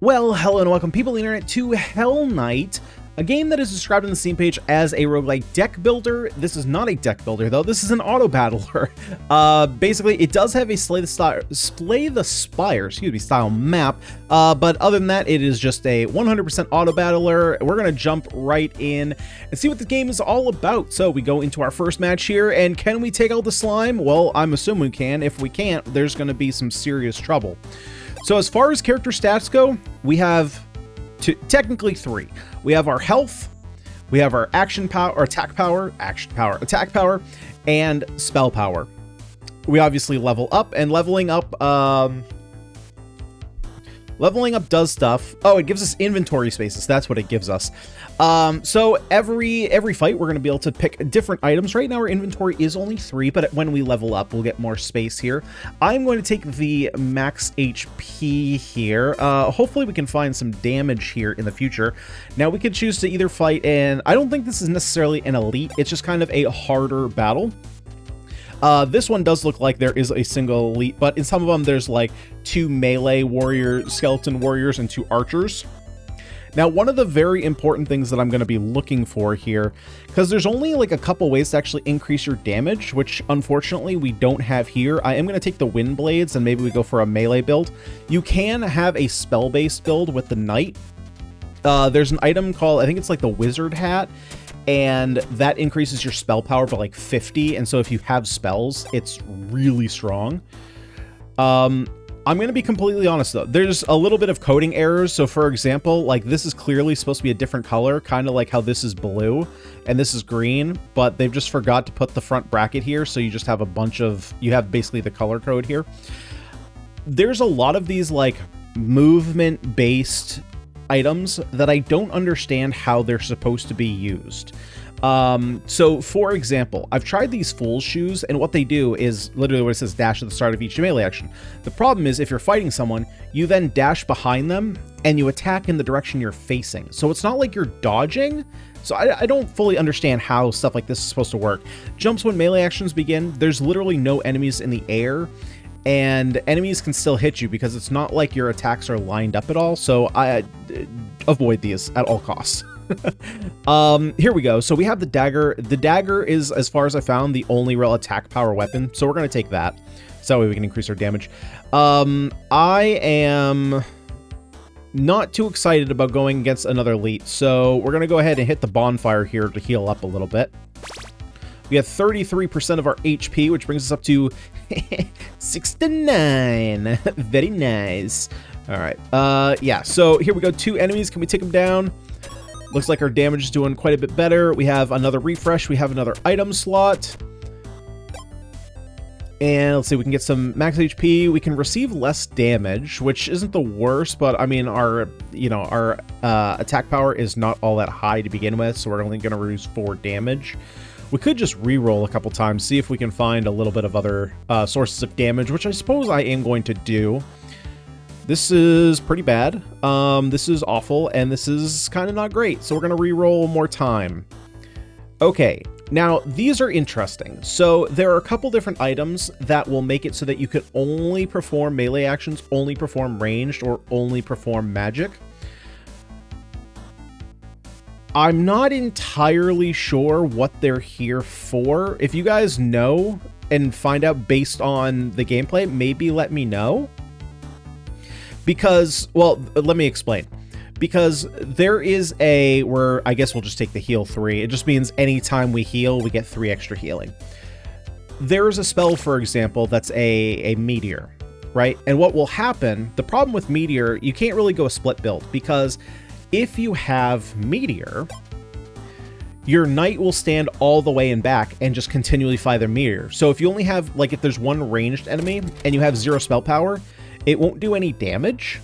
Well, hello and welcome people on the internet to Hell Knight, a game that is described on the Steam page as a roguelike deck builder. This is not a deck builder though, this is an auto battler. Basically, it does have a Slay the Spire style map, but other than that, it is just a 100% auto battler. We're gonna jump right in and see what the game is all about. So we go into our first match here, and can we take out the slime? Well, I'm assuming we can. If we can't, there's gonna be some serious trouble. So as far as character stats go, we have technically three. We have our health, we have our action power, or attack power, and spell power. We obviously level up, and leveling up does stuff. Oh, it gives us inventory spaces. That's what it gives us. So every fight, we're going to be able to pick different items. Right now, our inventory is only 3, but when we level up, we'll get more space here. I'm going to take the max HP here. Hopefully, we can find some damage here in the future. Now, we could choose to either fight, and I don't think this is necessarily an elite. It's just kind of a harder battle. This one does look like there is a single elite, but in some of them, there's like 2 melee skeleton warriors, and 2 archers. Now, one of the very important things that I'm going to be looking for here, because there's only like a couple ways to actually increase your damage, which unfortunately we don't have here. I am going to take the wind blades and maybe we go for a melee build. You can have a spell-based build with the knight. There's an item called, I think it's like the wizard hat, and that increases your spell power by like 50. And so if you have spells, it's really strong. I'm going to be completely honest though. There's a little bit of coding errors. So for example, like this is clearly supposed to be a different color, kind of like how this is blue and this is green, but they've just forgot to put the front bracket here. So you just have you have basically the color code here. There's a lot of these like movement based items that I don't understand how they're supposed to be used. So for example, I've tried these fool's shoes, and what they do is literally what it says dash at the start of each melee action. The problem is if you're fighting someone, you then dash behind them and you attack in the direction you're facing. So it's not like you're dodging. So I don't fully understand how stuff like this is supposed to work. Jumps when melee actions begin. There's literally no enemies in the air, and enemies can still hit you because it's not like your attacks are lined up at all. So I avoid these at all costs. Here we go. So we have the dagger. The dagger is, as far as I found, the only real attack power weapon. So we're going to take that. So that way we can increase our damage. I am not too excited about going against another elite. So we're going to go ahead and hit the bonfire here to heal up a little bit. We have 33% of our HP, which brings us up to 69. Very nice. All right. Yeah. So here we go. 2 enemies. Can we take them down? Looks like our damage is doing quite a bit better. We have another refresh. We have another item slot. And let's see, we can get some max HP. We can receive less damage, which isn't the worst, but I mean, our attack power is not all that high to begin with, so we're only going to reduce 4 damage. We could just re-roll a couple times, see if we can find a little bit of other sources of damage, which I suppose I am going to do. This is pretty bad. This is awful, and this is kind of not great. So we're going to re-roll one more time. Okay, now these are interesting. So there are a couple different items that will make it so that you could only perform melee actions, only perform ranged, or only perform magic. I'm not entirely sure what they're here for. If you guys know and find out based on the gameplay, maybe let me know. Because, well, let me explain. Because there is where I guess we'll just take the heal 3. It just means anytime we heal, we get 3 extra healing. There's a spell, for example, that's a meteor, right? And what will happen, the problem with meteor, you can't really go a split build, because if you have meteor, your knight will stand all the way in back and just continually fire the meteor. So if you only have, like, if there's one ranged enemy and you have 0 spell power, it won't do any damage.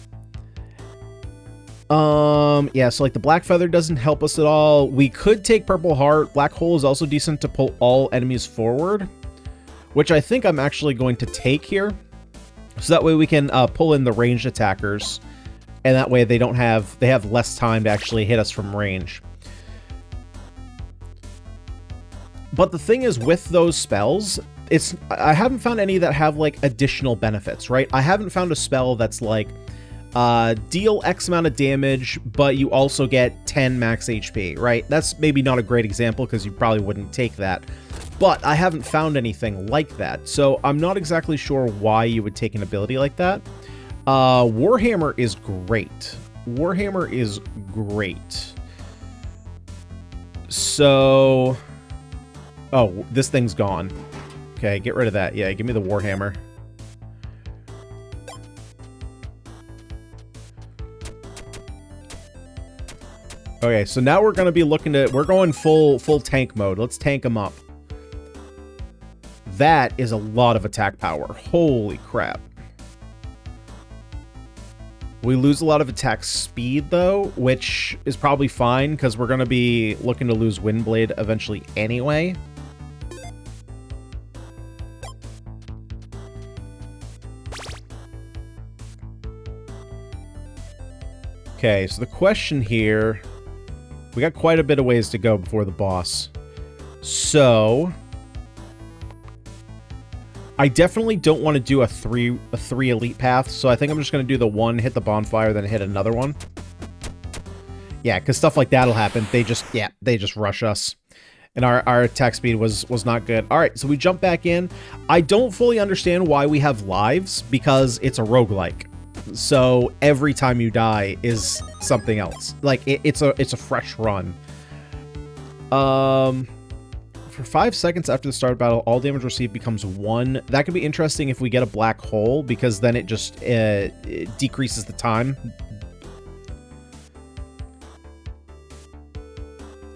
Yeah, so like the black feather doesn't help us at all. We could take purple heart. Black hole is also decent to pull all enemies forward, which I think I'm actually going to take here. So that way we can pull in the ranged attackers, and that way they have less time to actually hit us from range. But the thing is, with those spells, I haven't found any that have like additional benefits, right? I haven't found a spell that's like deal X amount of damage, but you also get 10 max HP, right? That's maybe not a great example because you probably wouldn't take that, but I haven't found anything like that, so I'm not exactly sure why you would take an ability like that. Warhammer is great. Warhammer is great. So... Oh, this thing's gone. Okay, get rid of that. Yeah, give me the Warhammer. Okay, so now we're going to be looking to... We're going full tank mode. Let's tank them up. That is a lot of attack power. Holy crap. We lose a lot of attack speed, though, which is probably fine, because we're going to be looking to lose Windblade eventually anyway. Okay, so the question here... We got quite a bit of ways to go before the boss. So... I definitely don't want to do a three elite path, so I think I'm just going to do the one, hit the bonfire, then hit another one. Yeah, because stuff like that'll happen. They just rush us. And our attack speed was not good. Alright, so we jump back in. I don't fully understand why we have lives, because it's a roguelike. So every time you die is something else. Like, it's a fresh run. For 5 seconds after the start of battle, all damage received becomes 1. That could be interesting if we get a black hole, because then it just it decreases the time.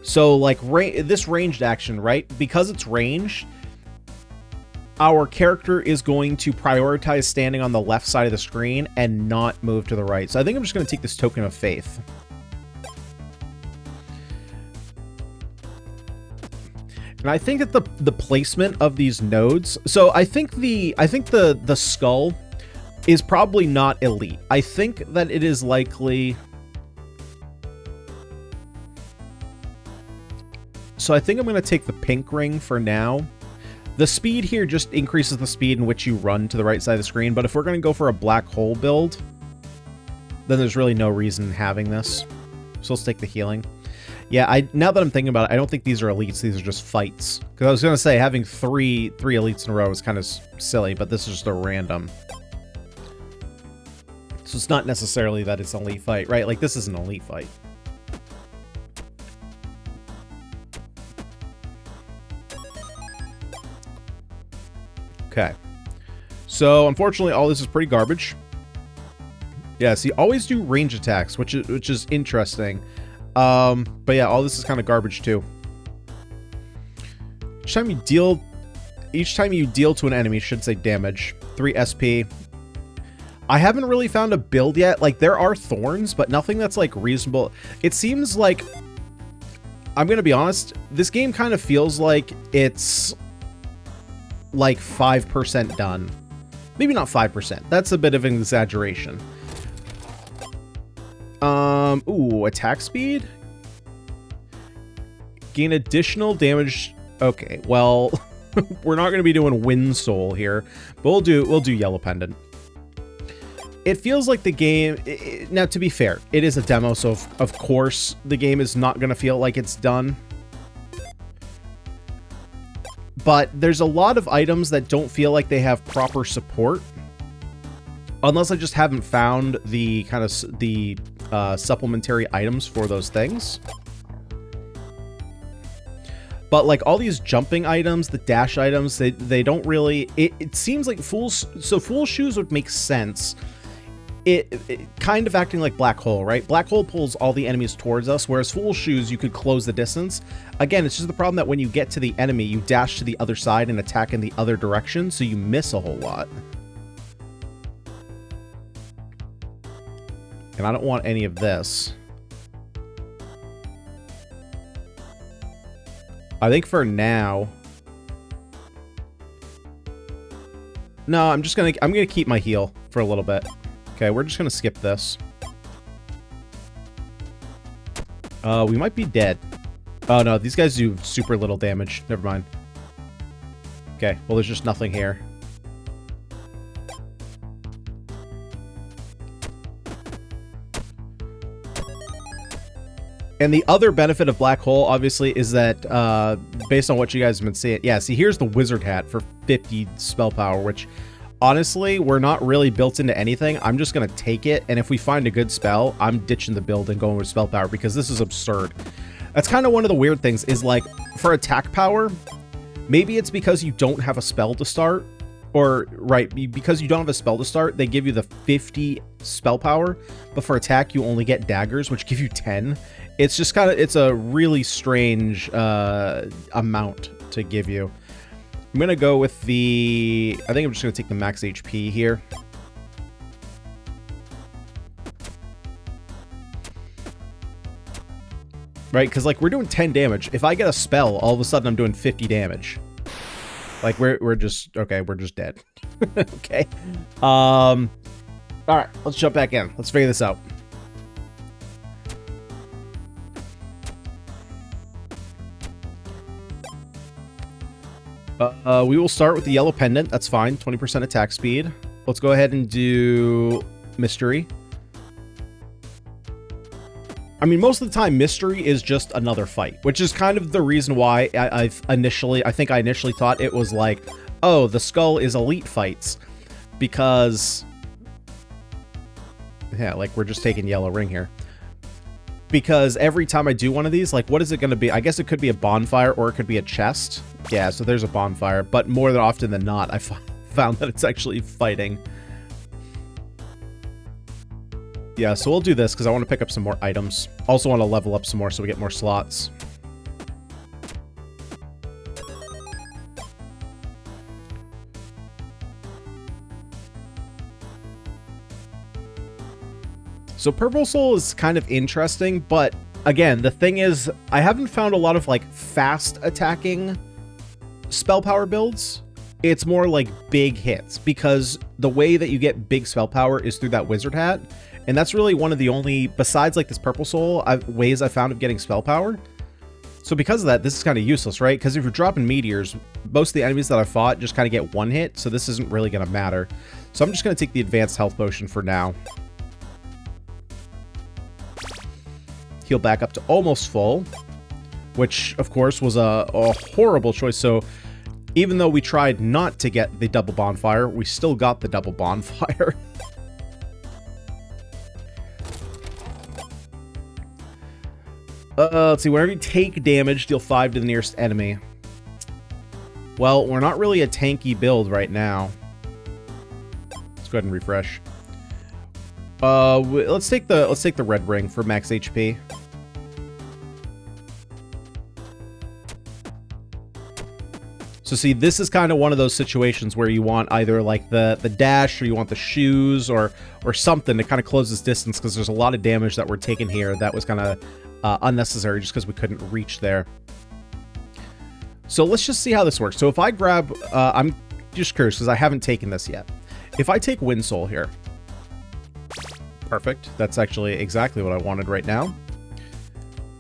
So, like, this ranged action, right? Because it's ranged, our character is going to prioritize standing on the left side of the screen and not move to the right. So I think I'm just going to take this token of faith. And I think that the placement of these nodes... So I think the skull is probably not elite. I think that it is likely... So I think I'm going to take the pink ring for now. The speed here just increases the speed in which you run to the right side of the screen, but if we're going to go for a black hole build, then there's really no reason having this. So let's take the healing. Yeah, now that I'm thinking about it, I don't think these are elites, these are just fights. Because I was going to say, having three elites in a row is kind of silly, but this is just a random. So it's not necessarily that it's an elite fight, right? Like, this is an elite fight. Okay, so unfortunately all this is pretty garbage. Yeah, see, always do range attacks, which is interesting. But yeah, all this is kind of garbage too. Each time you deal to an enemy, should say damage, 3 SP. I haven't really found a build yet. Like, there are thorns, but nothing that's like reasonable. It seems like, I'm gonna be honest, this game kind of feels like it's like 5% done. Maybe not 5%. That's a bit of an exaggeration. Ooh, attack speed? Gain additional damage. Okay, well, we're not going to be doing Wind Soul here, but we'll do Yellow Pendant. It feels like the game... now, to be fair, it is a demo, so of course the game is not going to feel like it's done. But there's a lot of items that don't feel like they have proper support. Unless I just haven't found the kind of the supplementary items for those things. But like all these jumping items, the dash items, they don't really... It seems like Fool Shoes would make sense. It kind of acting like Black Hole, right? Black Hole pulls all the enemies towards us, whereas Fool Shoes, you could close the distance. Again, it's just the problem that when you get to the enemy, you dash to the other side and attack in the other direction, so you miss a whole lot. And I don't want any of this. I think for now... No, I'm gonna keep my heal for a little bit. Okay, we're just gonna skip this. We might be dead. Oh no, these guys do super little damage. Never mind. Okay, well there's just nothing here. And the other benefit of Black Hole, obviously, is that, based on what you guys have been seeing, yeah, see, here's the Wizard Hat for 50 spell power, which, honestly, we're not really built into anything. I'm just going to take it, and if we find a good spell, I'm ditching the build and going with spell power, because this is absurd. That's kind of one of the weird things, is, like, for attack power, maybe it's because you don't have a spell to start, or, right, because you don't have a spell to start, they give you the 50 spell power, but for attack, you only get daggers, which give you 10. It's just kind of, it's a really strange amount to give you. I'm going to go with the, I think I'm just going to take the max HP here. Right, because, like, we're doing 10 damage. If I get a spell, all of a sudden I'm doing 50 damage. Like, we're just, okay, we're just dead. Okay. All right, let's jump back in. Let's figure this out. We will start with the yellow pendant. That's fine. 20% attack speed. Let's go ahead and do mystery. I mean, most of the time, mystery is just another fight, which is kind of the reason why I think I initially thought it was like, oh, the skull is elite fights, because, yeah, like, we're just taking yellow ring here. Because every time I do one of these, like, what is it going to be? I guess it could be a bonfire, or it could be a chest. Yeah, so there's a bonfire, but more than often than not, I found that it's actually fighting. Yeah, so we'll do this because I want to pick up some more items. Also want to level up some more so we get more slots. So Purple Soul is kind of interesting, but again, the thing is, I haven't found a lot of, like, fast attacking spell power builds. It's more like big hits, because the way that you get big spell power is through that Wizard Hat. And that's really one of the only, besides like this Purple Soul, ways I found of getting spell power. So because of that, this is kind of useless, right? Because if you're dropping meteors, most of the enemies that I fought just kind of get one hit, so this isn't really going to matter. So I'm just going to take the advanced health potion for now. Heal back up to almost full, which of course was a horrible choice. So even though we tried not to get the double bonfire, we still got the double bonfire. Let's see, whenever you take damage, deal 5 to the nearest enemy. Well, we're not really a tanky build right now. Let's go ahead and refresh. Let's take the red ring for max HP. So see, this is kind of one of those situations where you want either like the dash, or you want the shoes, or something to kind of close this distance, because there's a lot of damage that we're taking here that was kind of unnecessary just because we couldn't reach there. So let's just see how this works. So if I grab, I'm just curious because I haven't taken this yet. If I take Wind Soul here, perfect. That's actually exactly what I wanted right now.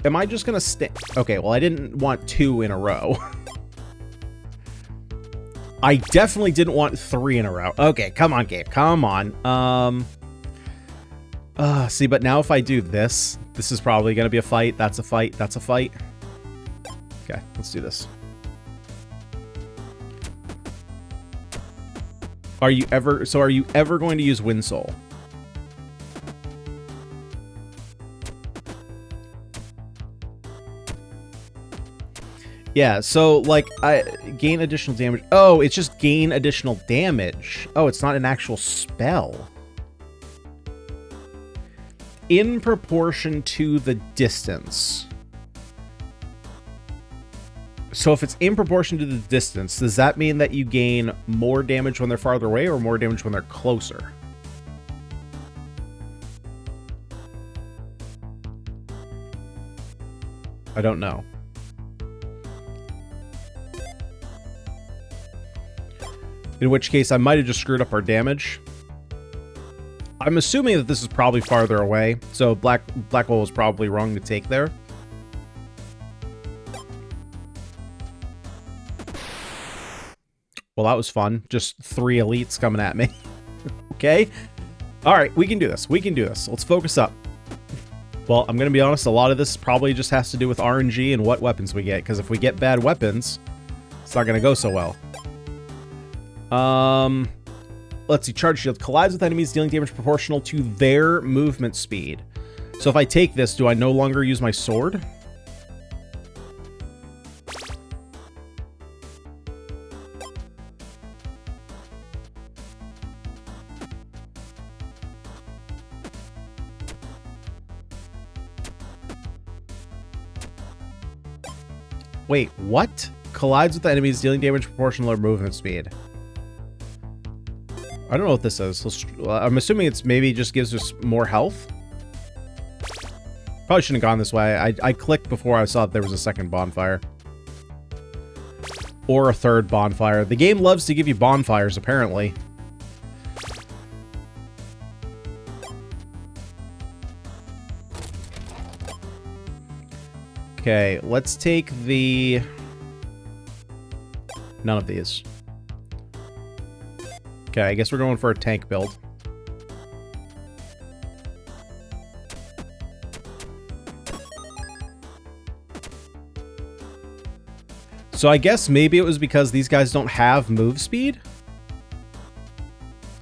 Am I just gonna stay? Okay, well, I didn't want 2 in a row. I definitely didn't want 3 in a row. Okay, come on, Gabe, come on. See, but now if I do this, this is probably gonna be a fight. That's a fight. That's a fight. Okay, let's do this. Are you ever going to use Wind Soul? Yeah, so, like, I gain additional damage. Oh, it's just gain additional damage. Oh, it's not an actual spell. In proportion to the distance. So if it's in proportion to the distance, does that mean that you gain more damage when they're farther away or more damage when they're closer? I don't know. In which case, I might have just screwed up our damage. I'm assuming that this is probably farther away, so Black Hole is probably wrong to take there. Well, that was fun. Just 3 elites coming at me. Okay. All right, we can do this. We can do this. Let's focus up. Well, I'm going to be honest, a lot of this probably just has to do with RNG and what weapons we get, because if we get bad weapons, it's not going to go so well. Let's see. Charge shield collides with enemies, dealing damage proportional to their movement speed. So if I take this, do I no longer use my sword? Wait, what? Collides with the enemies, dealing damage proportional to their movement speed. I don't know what this is. I'm assuming it's maybe just gives us more health. Probably shouldn't have gone this way. I clicked before I saw that there was a second bonfire. Or a third bonfire. The game loves to give you bonfires, apparently. Okay, let's take the... None of these. Okay, I guess we're going for a tank build. So I guess maybe it was because these guys don't have move speed?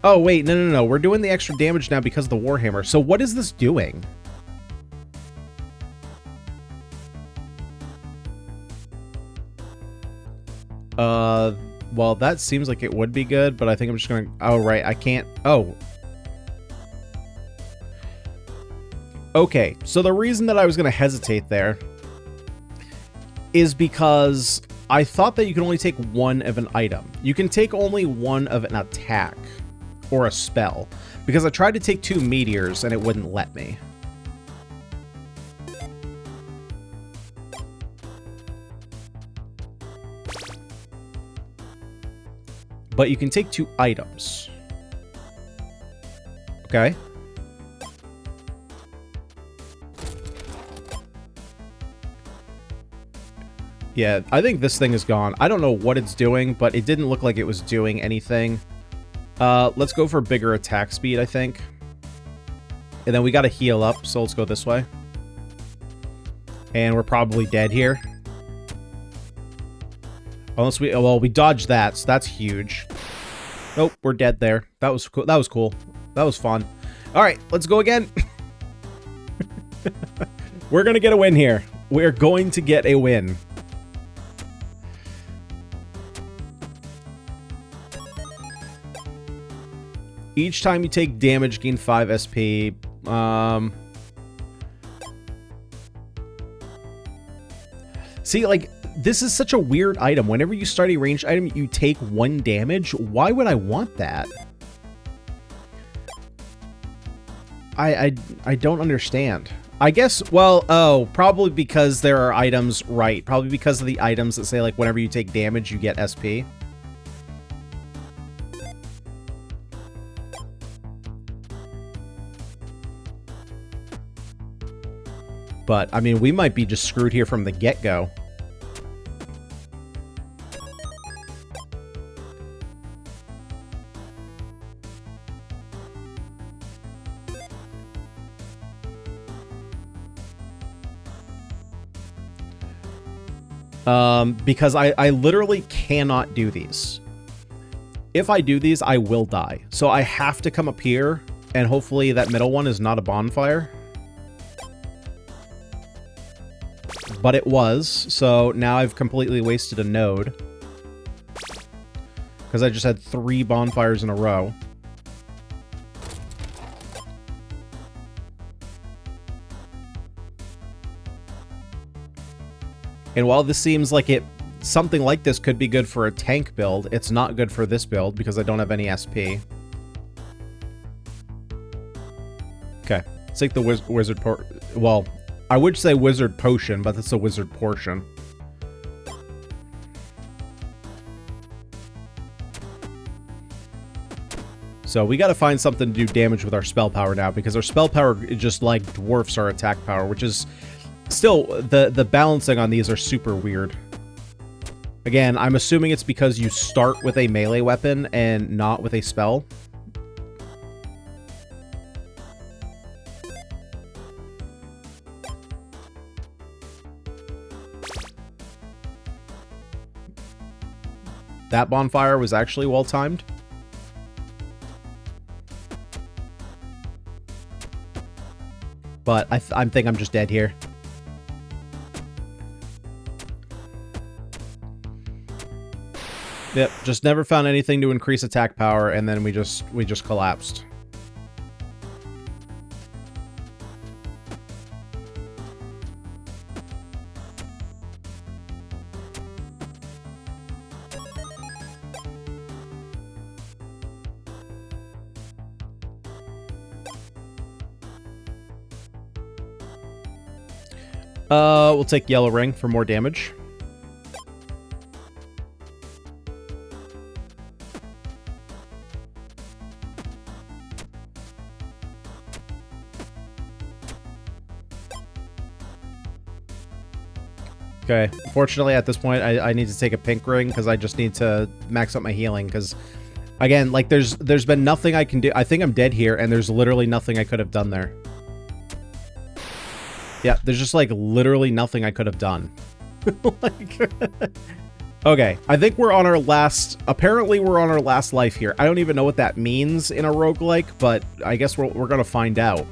Oh, wait, no. We're doing the extra damage now because of the Warhammer. So what is this doing? Well, that seems like it would be good, but I think I'm just gonna... Oh, right, I can't... Oh. Okay, so the reason that I was gonna hesitate there is because I thought that you can only take one of an item. You can take only one of an attack or a spell, because I tried to take 2 meteors and it wouldn't let me. But you can take 2 items. Okay. Yeah, I think this thing is gone. I don't know what it's doing, but it didn't look like it was doing anything. Let's go for bigger attack speed, I think. And then we gotta heal up, so let's go this way. And we're probably dead here. Unless we... Well, we dodged that, so that's huge. Nope, we're dead there. That was cool. That was cool. That was fun. Alright, let's go again. We're gonna get a win here. We're going to get a win. Each time you take damage, gain 5 SP. See, like... This is such a weird item. Whenever you start a ranged item, you take 1 damage. Why would I want that? I don't understand. I guess, well, oh, probably because there are items, right. Probably because of the items that say, like, whenever you take damage, you get SP. But, I mean, we might be just screwed here from the get-go. Because I literally cannot do these. If I do these, I will die. So I have to come up here, and hopefully that middle one is not a bonfire. But it was, so now I've completely wasted a node. Because I just had 3 bonfires in a row. And while this seems like something like this could be good for a tank build, it's not good for this build because I don't have any SP. Okay, let's take the wizard well, I would say wizard potion, but that's a wizard portion. So we got to find something to do damage with our spell power now, because our spell power just like dwarfs our attack power, which is still the balancing on these are super weird. Again, I'm assuming it's because you start with a melee weapon and not with a spell. That bonfire was actually well timed. But I think I'm just dead here. Yep, just never found anything to increase attack power, and then we just collapsed. We'll take yellow ring for more damage. Okay, fortunately at this point I need to take a pink ring because I just need to max up my healing because, again, like there's been nothing I can do. I think I'm dead here and there's literally nothing I could have done there. Yeah, there's just like literally nothing I could have done. Like, okay, I think we're on our last, apparently we're on our last life here. I don't even know what that means in a roguelike, but I guess we're gonna find out.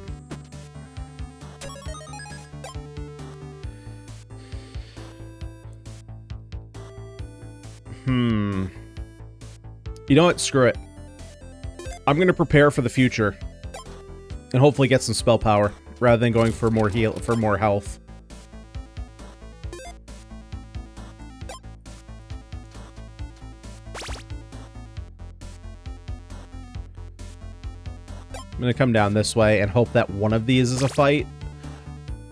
You know what? Screw it. I'm gonna prepare for the future and hopefully get some spell power rather than going for more more health. I'm gonna come down this way and hope that one of these is a fight.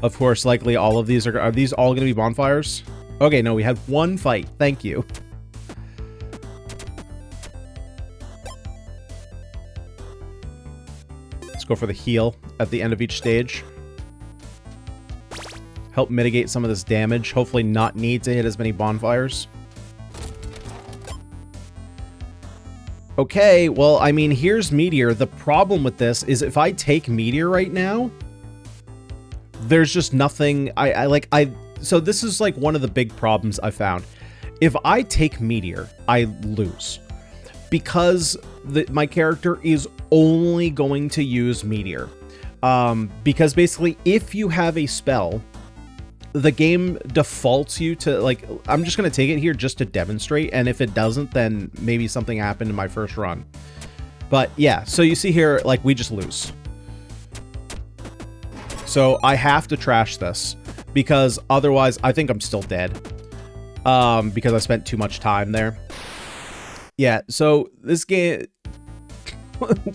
Of course, likely all of these are these all gonna be bonfires? Okay, no, we had one fight. Thank you. Go for the heal at the end of each stage. Help mitigate some of this damage. Hopefully not need to hit as many bonfires. Okay, well, I mean, here's Meteor. The problem with this is if I take Meteor right now, there's just nothing so this is like one of the big problems I found. If I take Meteor, I lose. Because my character is only going to use Meteor. Because basically, if you have a spell, the game defaults you to, like, I'm just going to take it here just to demonstrate, and if it doesn't, then maybe something happened in my first run. But yeah, so you see here, like, we just lose. So I have to trash this, because otherwise I think I'm still dead. Because I spent too much time there. Yeah, so this game,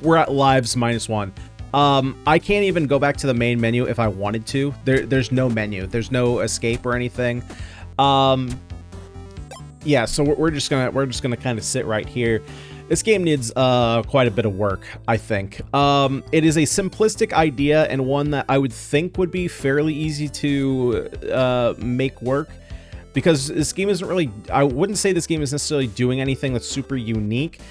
we're at lives -1. I can't even go back to the main menu if I wanted to. There's no menu. There's no escape or anything. Yeah, so we're just gonna kind of sit right here. This game needs quite a bit of work, I think. It is a simplistic idea and one that I would think would be fairly easy to make work. Because this game isn't really, I wouldn't say this game is necessarily doing anything that's super unique.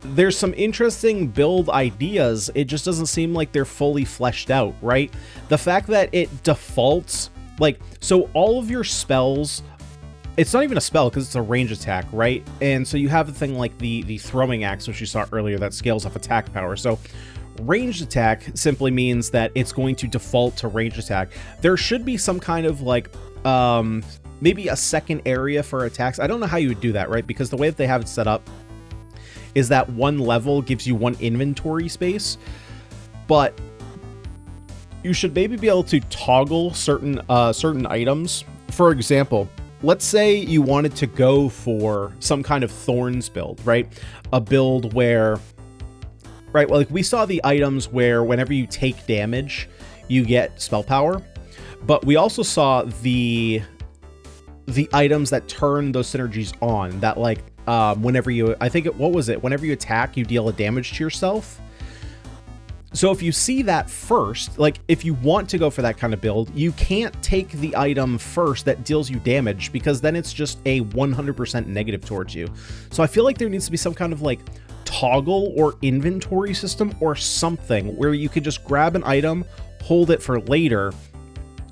There's some interesting build ideas, it just doesn't seem like they're fully fleshed out, right? The fact that it defaults, like, so all of your spells, it's not even a spell because it's a range attack, right? And so you have the thing like the throwing axe, which you saw earlier, that scales off attack power. So ranged attack simply means that it's going to default to range attack. There should be some kind of like, maybe a second area for attacks. I don't know how you would do that, right? Because the way that they have it set up is that one level gives you one inventory space, but you should maybe be able to toggle certain items. For example, let's say you wanted to go for some kind of thorns build, right? A build where, right, well, like we saw the items where whenever you take damage, you get spell power, but we also saw the items that turn those synergies on, that like whenever you, I think what was it, whenever you attack you deal a damage to yourself. So if you see that first, like if you want to go for that kind of build, you can't take the item first that deals you damage, because then it's just a 100% negative towards you. So I feel like there needs to be some kind of like toggle or inventory system or something where you could just grab an item, hold it for later,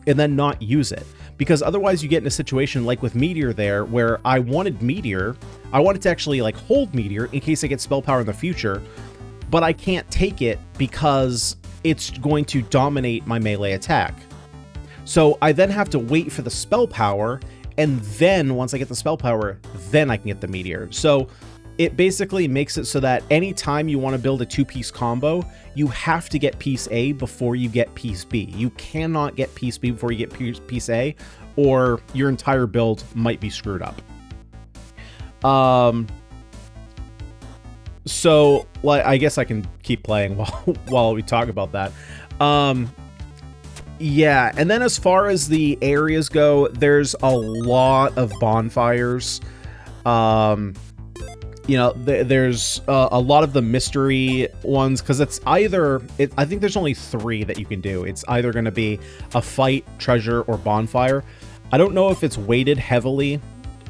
and then not use it. because otherwise you get in a situation like with Meteor there, where I wanted to actually like hold Meteor in case I get spell power in the future, but I can't take it because it's going to dominate my melee attack. So I then have to wait for the spell power, and then once I get the spell power, then I can get the Meteor. So it basically makes it so that anytime you want to build a 2-piece combo, you have to get piece A before you get piece B. You cannot get piece B before you get piece A, or your entire build might be screwed up. So, like, I guess I can keep playing while we talk about that. Yeah, and then as far as the areas go, there's a lot of bonfires. You know, there's a lot of the mystery ones, because it's either... I think there's only 3 that you can do. It's either going to be a fight, treasure, or bonfire. I don't know if it's weighted heavily.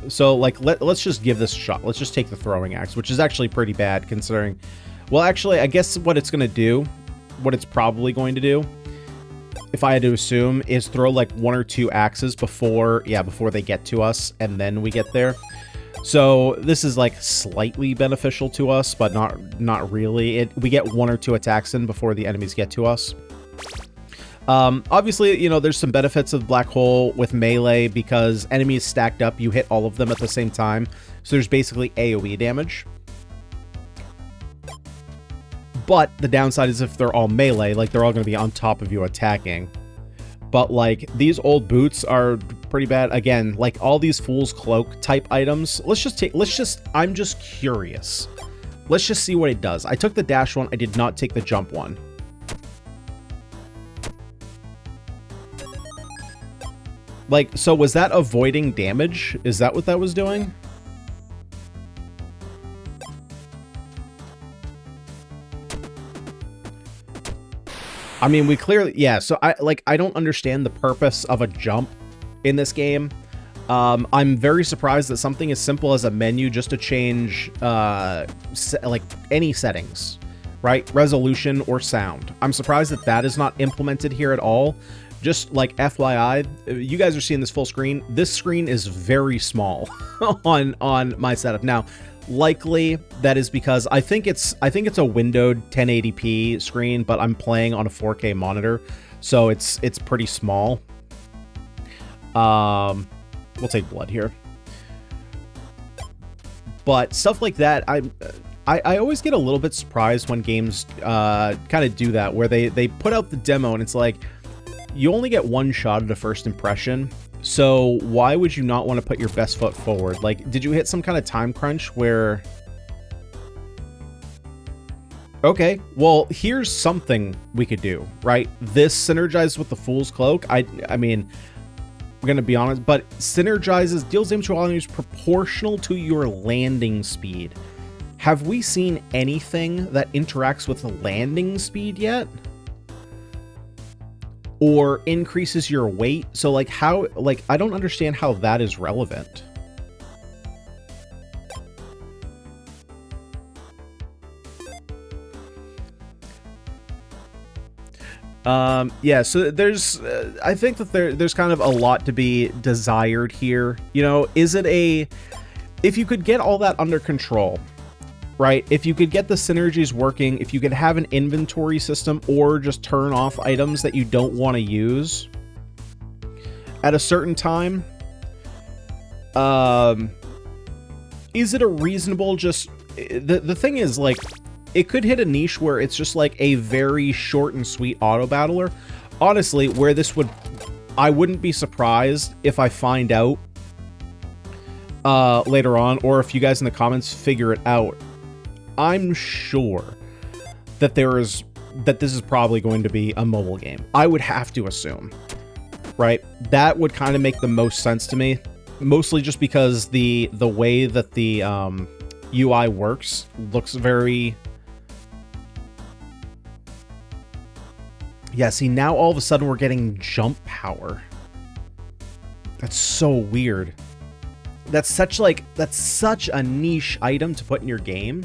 So, like, let's just give this a shot. Let's just take the throwing axe, which is actually pretty bad considering... Well, actually, I guess what it's going to do, what it's probably going to do, if I had to assume, is throw, like, 1 or 2 axes before they get to us, and then we get there. So this is like slightly beneficial to us, but not really. We get 1 or 2 attacks in before the enemies get to us. Obviously, you know, there's some benefits of Black Hole with melee because enemies stacked up, you hit all of them at the same time. So there's basically AoE damage. But the downside is if they're all melee, like they're all going to be on top of you attacking. But like these old boots are pretty bad. Again, like all these Fool's Cloak type items. I'm just curious. Let's just see what it does. I took the dash one. I did not take the jump one. Like, so was that avoiding damage? Is that what that was doing? I mean, we clearly, yeah, so I don't understand the purpose of a jump in this game. I'm very surprised that something as simple as a menu just to change, like, any settings, right? Resolution or sound. I'm surprised that that is not implemented here at all. Just like FYI, you guys are seeing this full screen. This screen is very small on my setup. Now, likely that is because I think it's a windowed 1080p screen, but I'm playing on a 4K monitor, so it's pretty small. We'll take blood here. But stuff like that, I always get a little bit surprised when games kind of do that, where they put out the demo and it's like, you only get one shot at a first impression. So why would you not want to put your best foot forward? Like, did you hit some kind of time crunch where... Okay, well, here's something we could do, right? This synergizes with the Fool's Cloak. I mean, we're going to be honest, but synergizes, deals damage to all enemies proportional to your landing speed. Have we seen anything that interacts with the landing speed yet? Or increases your weight? So like how, like, I don't understand how that is relevant. Yeah, so there's, I think that there's kind of a lot to be desired here. You know, is it if you could get all that under control, right? If you could get the synergies working, if you could have an inventory system or just turn off items that you don't want to use at a certain time, is it a reasonable just... The thing is, like, it could hit a niche where it's just like a very short and sweet Autobattler. Honestly, where this would... I wouldn't be surprised if I find out later on, or if you guys in the comments figure it out. I'm sure that this is probably going to be a mobile game. I would have to assume, right? That would kind of make the most sense to me, mostly just because the way that the UI works looks very... Yeah, see, now all of a sudden we're getting jump power. That's so weird. That's such a niche item to put in your game.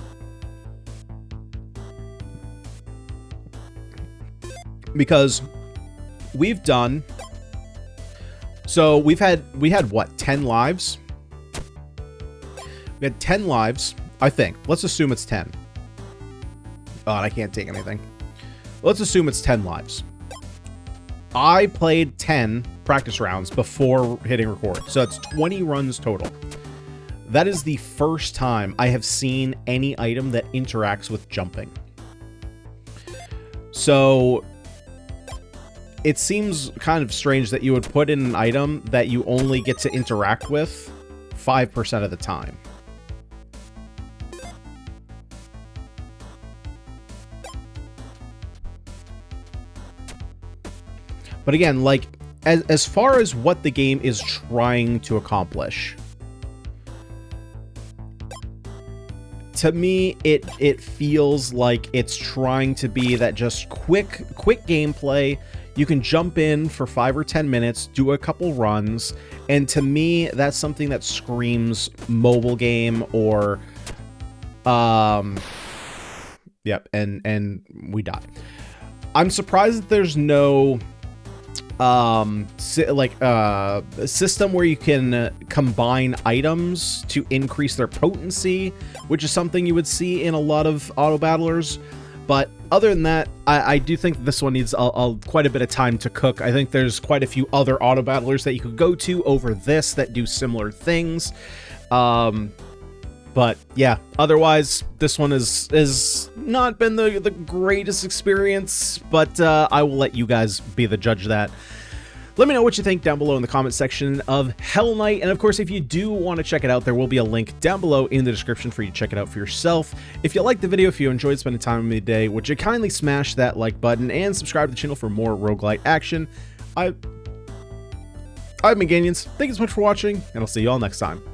Because we've done So we had what, 10 lives? We had 10 lives, I think. Let's assume it's 10. Oh, and I can't take anything. Let's assume it's 10 lives. I played 10 practice rounds before hitting record, so it's 20 runs total. That is the first time I have seen any item that interacts with jumping. So it seems kind of strange that you would put in an item that you only get to interact with 5% of the time. But again, like, as far as what the game is trying to accomplish, to me, it feels like it's trying to be that just quick gameplay. You can jump in for 5 or 10 minutes, do a couple runs, and to me, that's something that screams mobile game or, yep, and we die. I'm surprised that there's no a system where you can combine items to increase their potency, which is something you would see in a lot of auto battlers. But other than that, I do think this one needs quite a bit of time to cook. I think there's quite a few other auto battlers that you could go to over this that do similar things. But yeah, otherwise, this one is not been the greatest experience, but I will let you guys be the judge of that. Let me know what you think down below in the comment section of Hell Knight, and of course, if you do want to check it out, there will be a link down below in the description for you to check it out for yourself. If you liked the video, if you enjoyed spending time with me today, would you kindly smash that like button and subscribe to the channel for more roguelike action? I've been Ganyonz. Thank you so much for watching, and I'll see you all next time.